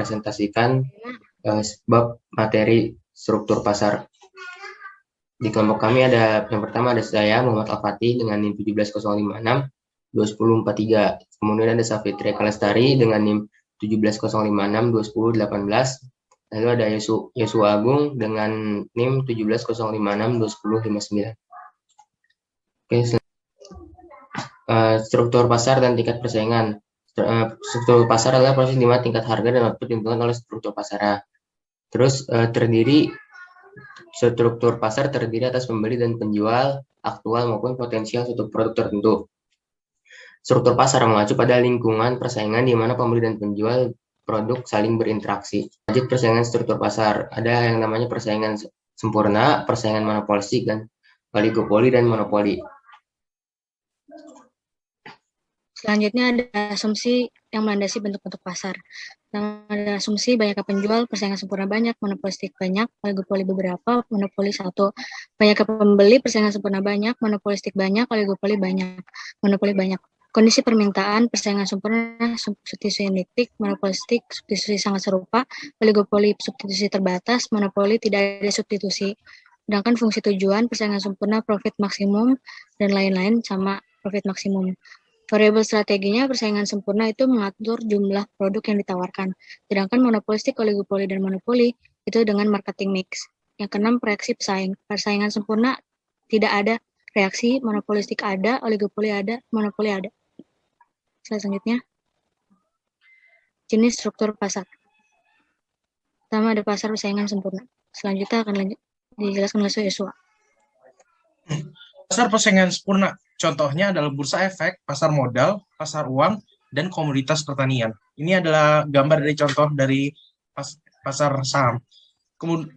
merepresentasikan bab materi struktur pasar. Di kelompok kami ada yang pertama ada saya Muhammad Al-Fatih dengan NIM 17056 2043. Kemudian ada Safitri Kalestari dengan NIM 17056 2018. Lalu ada Yosua Agung dengan NIM 17056 2059. Oke, struktur pasar dan tingkat persaingan. Struktur pasar adalah proses di mana tingkat harga dan output ditentukan oleh struktur pasar. Terus struktur pasar terdiri atas pembeli dan penjual aktual maupun potensial suatu produk tertentu. Struktur pasar mengacu pada lingkungan persaingan di mana pembeli dan penjual produk saling berinteraksi. Lanjut persaingan struktur pasar. Ada yang namanya persaingan sempurna, persaingan monopolistik, dan oligopoli dan monopoli. Selanjutnya ada asumsi yang melandasi bentuk-bentuk pasar. Ada asumsi banyaknya penjual, persaingan sempurna banyak, monopolistik banyak, oligopoli beberapa, monopoli satu. Banyaknya pembeli, persaingan sempurna banyak, monopolistik banyak, oligopoli banyak, monopoli banyak. Kondisi permintaan, persaingan sempurna, substitusi indiktif, monopolistik, substitusi sangat serupa, oligopoli substitusi terbatas, monopoli tidak ada substitusi. Sedangkan fungsi tujuan, persaingan sempurna, profit maksimum, dan lain-lain sama profit maksimum. Variabel strateginya persaingan sempurna itu mengatur jumlah produk yang ditawarkan. Sedangkan monopolistik, oligopoli, dan monopoli itu dengan marketing mix. Yang keenam, reaksi pesaing. Persaingan sempurna tidak ada reaksi, monopolistik ada, oligopoli ada, monopoli ada. Selanjutnya, jenis struktur pasar. Pertama ada pasar persaingan sempurna. Selanjutnya akan dijelaskan oleh Yosua. Pasar persaingan sempurna. Contohnya adalah bursa efek, pasar modal, pasar uang, dan komoditas pertanian. Ini adalah gambar dari contoh dari pasar saham.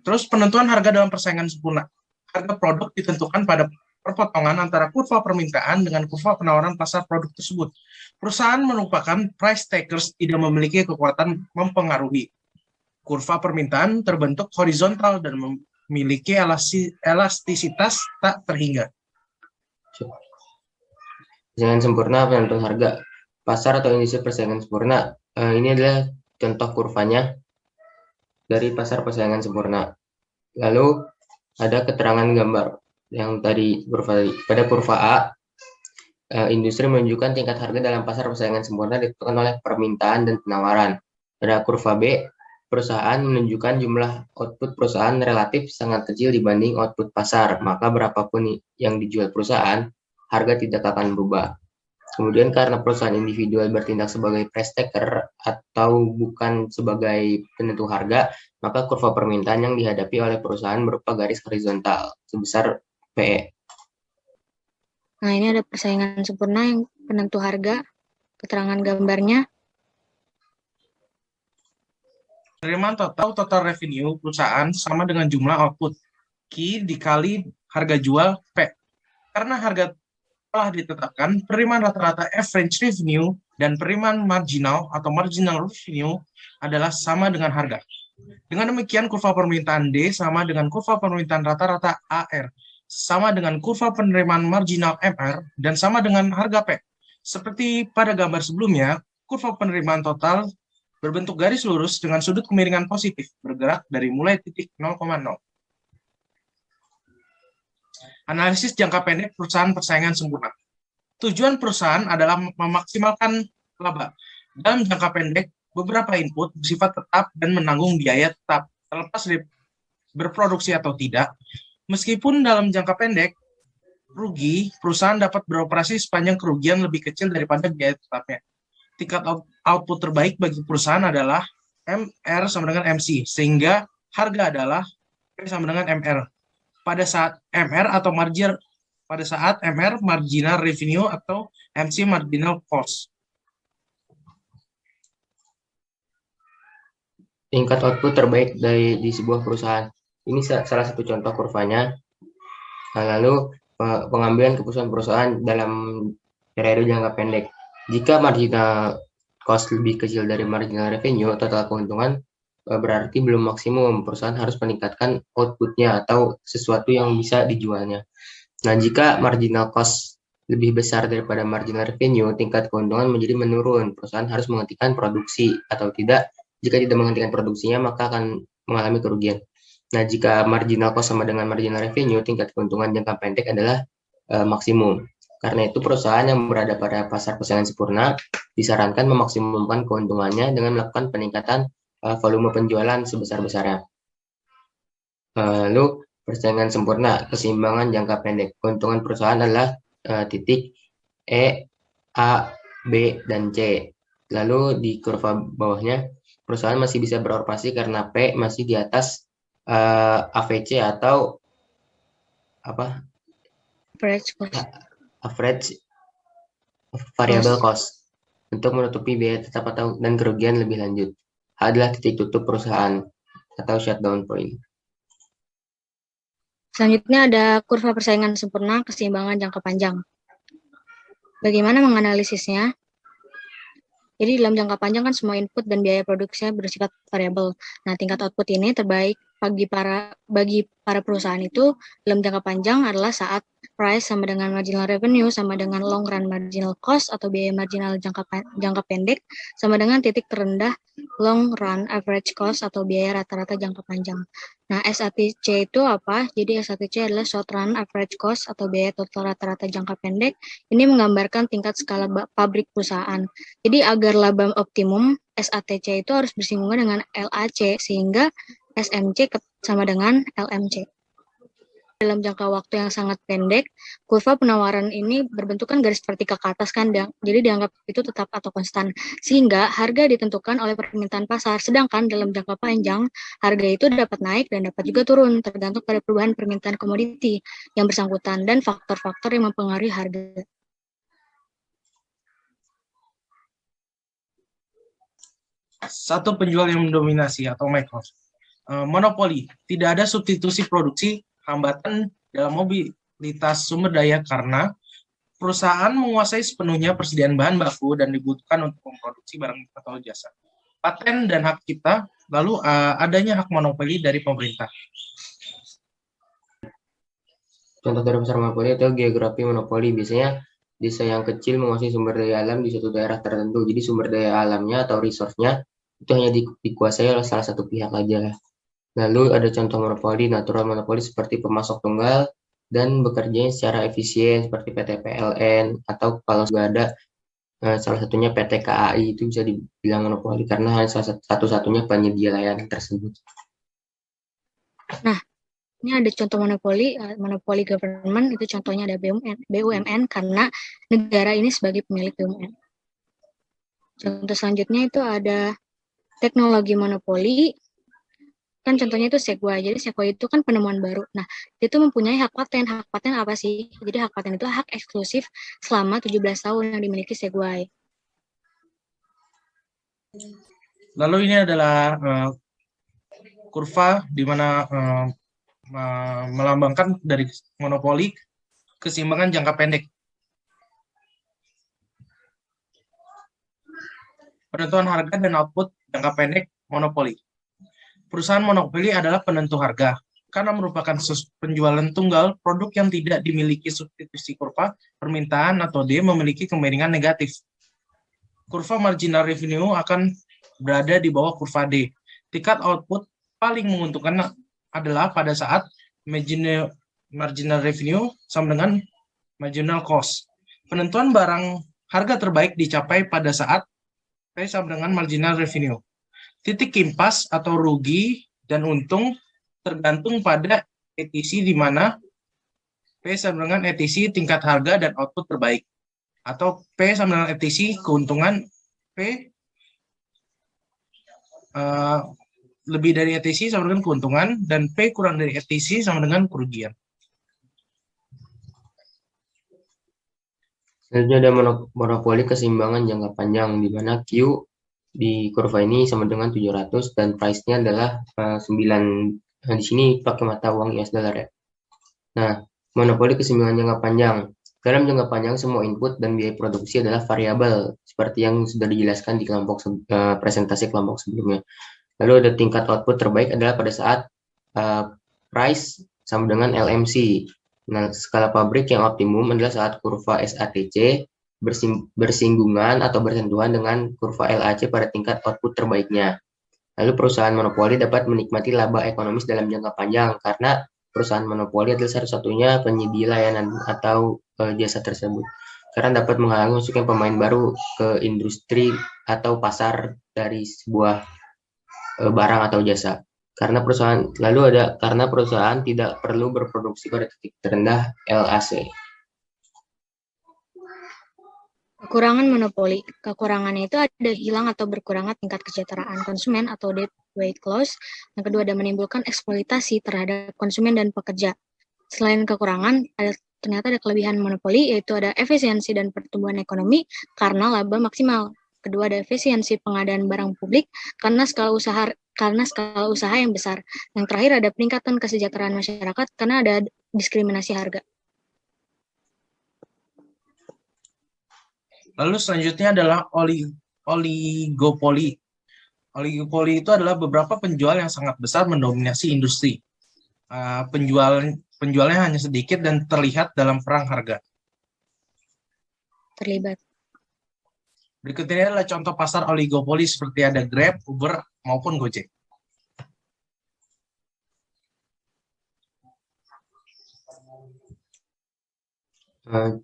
Terus penentuan harga dalam persaingan sempurna. Harga produk ditentukan pada perpotongan antara kurva permintaan dengan kurva penawaran pasar produk tersebut. Perusahaan merupakan price takers, tidak memiliki kekuatan mempengaruhi. Kurva permintaan terbentuk horizontal dan memiliki elastisitas tak terhingga. Persaingan sempurna penentuan harga. Pasar atau industri persaingan sempurna. Ini adalah contoh kurvanya dari pasar persaingan sempurna. Lalu ada keterangan gambar yang tadi pada kurva A, industri menunjukkan tingkat harga dalam pasar persaingan sempurna ditentukan oleh permintaan dan penawaran. Pada kurva B, perusahaan menunjukkan jumlah output perusahaan relatif sangat kecil dibanding output pasar, maka berapapun yang dijual perusahaan, harga tidak akan berubah. Kemudian karena perusahaan individual bertindak sebagai price taker atau bukan sebagai penentu harga, maka kurva permintaan yang dihadapi oleh perusahaan berupa garis horizontal sebesar PE. Nah, ini ada persaingan sempurna yang penentu harga, keterangan gambarnya. Penerimaan total revenue perusahaan sama dengan jumlah output Q dikali harga jual P. Karena harga telah ditetapkan, penerimaan rata-rata average revenue dan penerimaan marginal atau marginal revenue adalah sama dengan harga. Dengan demikian, kurva permintaan D sama dengan kurva permintaan rata-rata AR, sama dengan kurva penerimaan marginal MR, dan sama dengan harga P. Seperti pada gambar sebelumnya, kurva penerimaan total berbentuk garis lurus dengan sudut kemiringan positif, bergerak dari mulai titik 0,0. Analisis jangka pendek perusahaan persaingan sempurna. Tujuan perusahaan adalah memaksimalkan laba. Dalam jangka pendek, beberapa input bersifat tetap dan menanggung biaya tetap, terlepas dari berproduksi atau tidak. Meskipun dalam jangka pendek, rugi, perusahaan dapat beroperasi sepanjang kerugian lebih kecil daripada biaya tetapnya. Tingkat output terbaik bagi perusahaan adalah MR sama dengan MC, sehingga harga adalah P sama dengan MR. Pada saat MR marginal revenue atau MC marginal cost. Tingkat output terbaik di sebuah perusahaan. Ini salah satu contoh kurvanya. Lalu pengambilan keputusan perusahaan dalam periode jangka pendek. Jika marginal cost lebih kecil dari marginal revenue, total keuntungan berarti belum maksimum. Perusahaan harus meningkatkan outputnya atau sesuatu yang bisa dijualnya. Nah, jika marginal cost lebih besar daripada marginal revenue, tingkat keuntungan menjadi menurun. Perusahaan harus menghentikan produksi atau tidak jika tidak menghentikan produksinya, maka akan mengalami kerugian. Nah, jika marginal cost sama dengan marginal revenue, tingkat keuntungan jangka pendek adalah maksimum. Karena itu, perusahaan yang berada pada pasar persaingan sempurna disarankan memaksimumkan keuntungannya dengan melakukan peningkatan volume penjualan sebesar-besarnya. Lalu, persaingan sempurna, keseimbangan jangka pendek. Keuntungan perusahaan adalah titik E, A, B, dan C. Lalu di kurva bawahnya, perusahaan masih bisa beroperasi karena P masih di atas AVC atau average variable cost untuk menutupi biaya tetap dan kerugian lebih lanjut. H adalah titik tutup perusahaan atau shutdown point. Selanjutnya ada kurva persaingan sempurna keseimbangan jangka panjang. Bagaimana menganalisisnya? Jadi dalam jangka panjang kan semua input dan biaya produksinya bersifat variabel. Nah, tingkat output ini terbaik bagi para perusahaan itu dalam jangka panjang adalah saat price sama dengan marginal revenue sama dengan long run marginal cost atau biaya marginal jangka pendek sama dengan titik terendah long run average cost atau biaya rata-rata jangka panjang. Nah, SATC itu apa? Jadi SATC adalah short run average cost atau biaya total rata-rata jangka pendek. Ini menggambarkan tingkat skala pabrik perusahaan. Jadi agar laba optimum, SATC itu harus bersinggungan dengan LAC sehingga SMC sama dengan LMC. Dalam jangka waktu yang sangat pendek, kurva penawaran ini berbentukan garis vertikal ke atas kan, jadi dianggap itu tetap atau konstan. Sehingga harga ditentukan oleh permintaan pasar, sedangkan dalam jangka panjang, harga itu dapat naik dan dapat juga turun, tergantung pada perubahan permintaan komoditi yang bersangkutan dan faktor-faktor yang mempengaruhi harga. Satu penjual yang mendominasi atau monopoli, tidak ada substitusi produksi, hambatan dalam mobilitas sumber daya karena perusahaan menguasai sepenuhnya persediaan bahan baku dan dibutuhkan untuk memproduksi barang atau jasa. Paten dan hak cipta, lalu adanya hak monopoli dari pemerintah. Contoh dari pasar monopoli itu geografi monopoli. Biasanya desa yang kecil menguasai sumber daya alam di suatu daerah tertentu. Jadi sumber daya alamnya atau resource-nya itu hanya dikuasai oleh salah satu pihak aja. Lalu ada contoh monopoli, natural monopoli seperti pemasok tunggal dan bekerja secara efisien seperti PT PLN atau kalau juga ada salah satunya PT KAI itu bisa dibilang monopoli karena hanya satu-satunya penyedia layanan tersebut. Nah, ini ada contoh monopoli government, itu contohnya ada BUMN karena negara ini sebagai pemilik BUMN. Contoh selanjutnya itu ada teknologi monopoli, kan contohnya itu Segway. Jadi Segway itu kan penemuan baru. Nah, itu mempunyai hak paten. Hak paten apa sih? Jadi hak paten itu hak eksklusif selama 17 tahun yang dimiliki Segway. Lalu ini adalah kurva di mana melambangkan dari monopoli keseimbangan jangka pendek. Penentuan harga dan output jangka pendek monopoli. Perusahaan monopoli adalah penentu harga karena merupakan penjualan tunggal produk yang tidak dimiliki substitusi. Kurva permintaan atau D memiliki kemiringan negatif. Kurva marginal revenue akan berada di bawah kurva D. Tingkat output paling menguntungkan adalah pada saat marginal revenue sama dengan marginal cost. Penentuan barang harga terbaik dicapai pada saat P sama dengan marginal revenue. Titik kimpas atau rugi dan untung tergantung pada ETC di mana P sama dengan ETC tingkat harga dan output terbaik. Atau P sama dengan ETC keuntungan P lebih dari ETC sama dengan keuntungan dan P kurang dari ETC sama dengan kerugian. Selanjutnya ada monopoli keseimbangan jangka panjang di mana Q di kurva ini sama dengan 700 dan price-nya adalah 9. Nah, di sini pakai mata uang US dollar ya. Nah, monopoli keseimbangan jangka panjang. Dalam jangka panjang semua input dan biaya produksi adalah variabel seperti yang sudah dijelaskan di kelompok presentasi kelompok sebelumnya. Lalu ada tingkat output terbaik adalah pada saat price sama dengan LMC. Nah, skala pabrik yang optimum adalah saat kurva SATC bersinggungan atau bersentuhan dengan kurva LAC pada tingkat output terbaiknya. Lalu perusahaan monopoli dapat menikmati laba ekonomis dalam jangka panjang karena perusahaan monopoli adalah satu-satunya penyedia layanan atau jasa tersebut. Karena dapat menghalangi masuknya pemain baru ke industri atau pasar dari sebuah barang atau jasa. Karena perusahaan tidak perlu berproduksi pada titik terendah LAC. Kekurangan monopoli. Kekurangannya itu ada hilang atau berkurangnya tingkat kesejahteraan konsumen atau debt weight loss. Yang kedua, ada menimbulkan eksploitasi terhadap konsumen dan pekerja. Selain kekurangan, ternyata ada kelebihan monopoli, yaitu ada efisiensi dan pertumbuhan ekonomi karena laba maksimal. Kedua, ada efisiensi pengadaan barang publik karena skala usaha yang besar. Yang terakhir, ada peningkatan kesejahteraan masyarakat karena ada diskriminasi harga. Lalu selanjutnya adalah oligopoli. Oligopoli itu adalah beberapa penjual yang sangat besar mendominasi industri. Penjualnya hanya sedikit dan terlihat dalam perang harga. Terlibat. Berikut ini adalah contoh pasar oligopoli seperti ada Grab, Uber, maupun Gojek.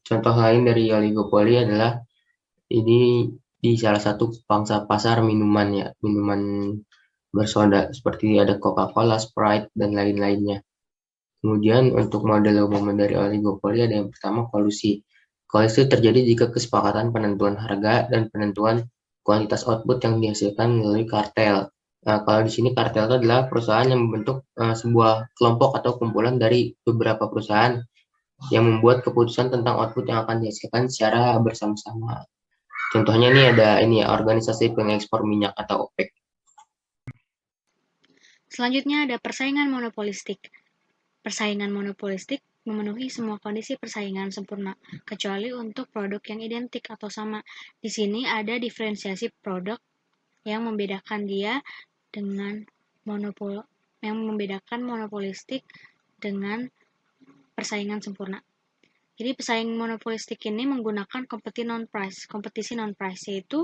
Contoh lain dari oligopoli adalah ini di salah satu pangsa pasar minuman ya, minuman bersoda seperti ada Coca-Cola, Sprite, dan lain-lainnya. Kemudian untuk model umum dari oligopoli ada yang pertama kolusi. Kolusi terjadi jika kesepakatan penentuan harga dan penentuan kuantitas output yang dihasilkan melalui kartel. Nah, kalau di sini kartel itu adalah perusahaan yang membentuk sebuah kelompok atau kumpulan dari beberapa perusahaan yang membuat keputusan tentang output yang akan dihasilkan secara bersama-sama. Contohnya ini ada organisasi pengekspor minyak atau OPEC. Selanjutnya ada persaingan monopolistik. Persaingan monopolistik memenuhi semua kondisi persaingan sempurna, kecuali untuk produk yang identik atau sama. Di sini ada diferensiasi produk yang membedakan monopolistik dengan persaingan sempurna. Jadi pesaing monopolistik ini menggunakan kompetisi non-price, yaitu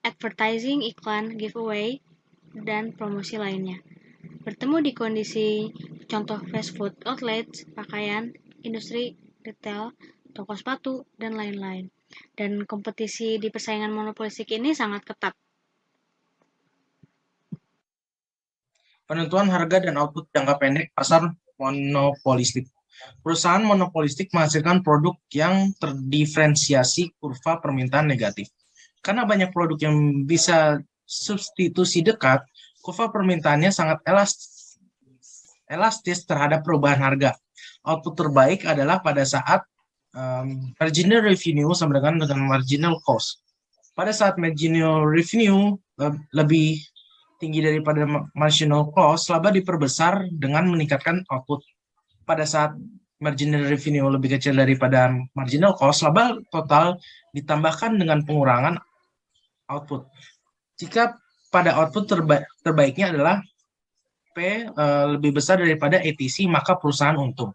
advertising, iklan, giveaway, dan promosi lainnya. Bertemu di kondisi contoh fast food outlets, pakaian, industri retail, toko sepatu, dan lain-lain. Dan kompetisi di persaingan monopolistik ini sangat ketat. Penentuan harga dan output jangka pendek pasar monopolistik. Perusahaan monopolistik menghasilkan produk yang terdiferensiasi kurva permintaan negatif. Karena banyak produk yang bisa substitusi dekat, kurva permintaannya sangat elastis terhadap perubahan harga. Output terbaik adalah pada saat marginal revenue sama dengan marginal cost. Pada saat marginal revenue lebih tinggi daripada marginal cost, laba diperbesar dengan meningkatkan output. Pada saat marginal revenue lebih kecil daripada marginal cost, laba total ditambahkan dengan pengurangan output. Jika pada output terbaiknya adalah P lebih besar daripada ATC, maka perusahaan untung.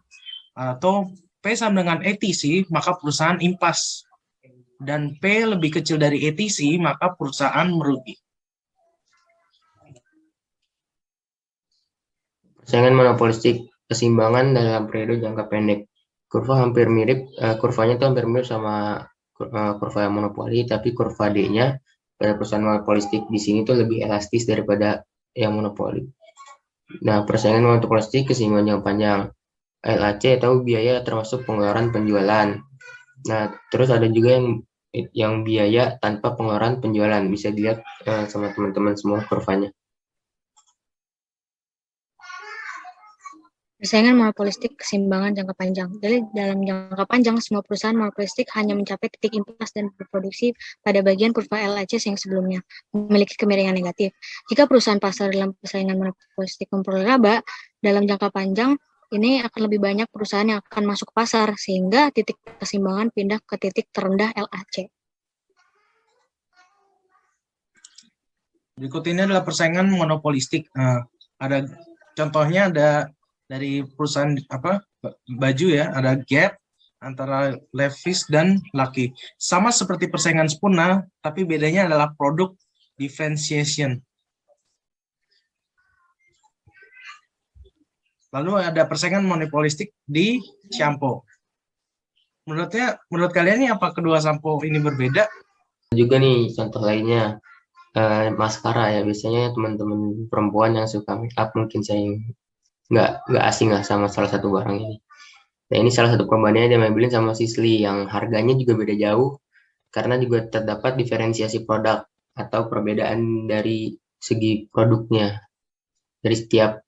Atau P sama dengan ATC, maka perusahaan impas. Dan P lebih kecil dari ATC, maka perusahaan merugi. Persaingan monopolistik, keseimbangan dalam periode jangka pendek. Kurvanya itu hampir mirip sama kurva yang monopoli, tapi kurva D-nya pada perusahaan monopolistik di sini tuh lebih elastis daripada yang monopoli. Nah, persaingan monopolistik keseimbangan jangka panjang. LAC atau biaya termasuk pengeluaran penjualan. Nah, terus ada juga yang biaya tanpa pengeluaran penjualan. Bisa dilihat sama teman-teman semua kurvanya. Persaingan monopolistik keseimbangan jangka panjang. Jadi dalam jangka panjang, semua perusahaan monopolistik hanya mencapai titik impas dan berproduksi pada bagian kurva LAC yang sebelumnya, memiliki kemiringan negatif. Jika perusahaan pasar dalam persaingan monopolistik memperoleh laba, dalam jangka panjang, ini akan lebih banyak perusahaan yang akan masuk ke pasar, sehingga titik keseimbangan pindah ke titik terendah LAC. Berikut ini adalah persaingan monopolistik. Ada contohnya ada dari perusahaan baju ya, ada Gap antara Levi's dan Lucky. Sama seperti persaingan sempurna, tapi bedanya adalah produk differentiation. Lalu ada persaingan monopolistik di shampoo. Menurut kalian nih apa kedua sampo ini berbeda? Juga nih contoh lainnya, maskara ya. Biasanya teman-teman perempuan yang suka make up mungkin saya nggak asing lah sama salah satu barang ini. Nah, ini salah satu perbandingannya ada Maybelline sama Sisley yang harganya juga beda jauh karena juga terdapat diferensiasi produk atau perbedaan dari segi produknya dari setiap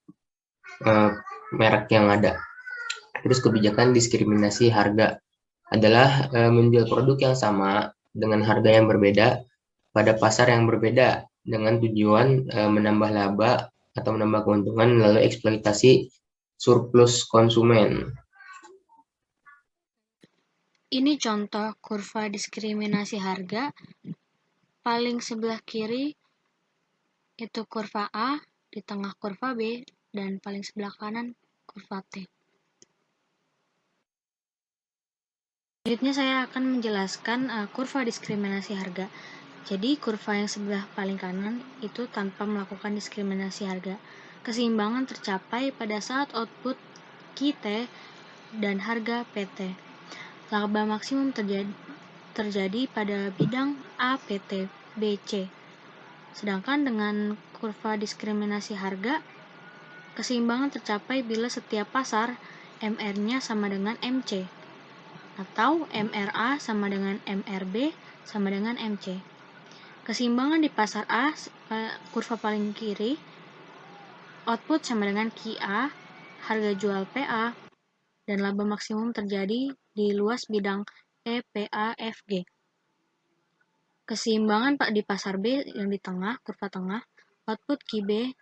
merek yang ada. Terus kebijakan diskriminasi harga adalah menjual produk yang sama dengan harga yang berbeda pada pasar yang berbeda dengan tujuan menambah laba atau menambah keuntungan melalui eksploitasi surplus konsumen. Ini contoh kurva diskriminasi harga. Paling sebelah kiri itu kurva A, di tengah kurva B, dan paling sebelah kanan kurva T. Selanjutnya saya akan menjelaskan kurva diskriminasi harga. Jadi kurva yang sebelah paling kanan itu tanpa melakukan diskriminasi harga. Keseimbangan tercapai pada saat output QT dan harga PT. Laba maksimum terjadi pada bidang APT BC. Sedangkan dengan kurva diskriminasi harga, keseimbangan tercapai bila setiap pasar MR-nya sama dengan MC, atau MRA sama dengan MRB sama dengan MC. Keseimbangan di pasar A, kurva paling kiri, output sama dengan QA, harga jual PA, dan laba maksimum terjadi di luas bidang EPAFG. Keseimbangan di pasar B yang di tengah, kurva tengah, output QB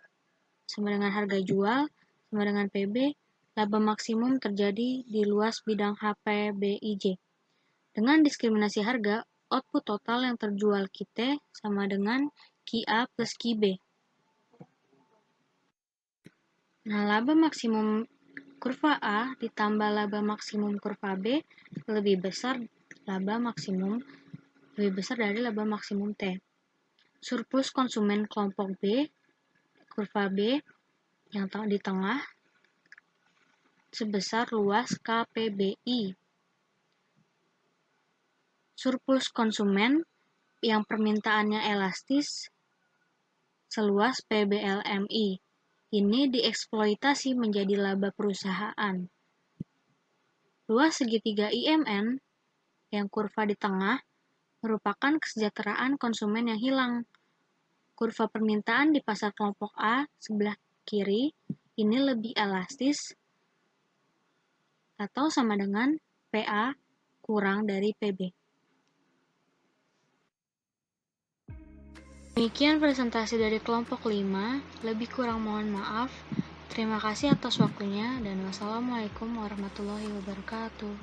sama dengan harga jual sama dengan PB, laba maksimum terjadi di luas bidang HPBIJ. Dengan diskriminasi harga, output total yang terjual QT sama dengan QA plus QB. Nah, laba maksimum kurva A ditambah laba maksimum kurva B lebih besar dari laba maksimum T. Surplus konsumen kelompok B, kurva B yang di tengah, sebesar luas KPBI. Surplus konsumen yang permintaannya elastis seluas PBLMI. Ini dieksploitasi menjadi laba perusahaan. Luas segitiga IMN yang kurva di tengah merupakan kesejahteraan konsumen yang hilang. Kurva permintaan di pasar kelompok A sebelah kiri ini lebih elastis atau sama dengan PA kurang dari PB. Demikian presentasi dari kelompok 5, lebih kurang mohon maaf. Terima kasih atas waktunya dan wassalamualaikum warahmatullahi wabarakatuh.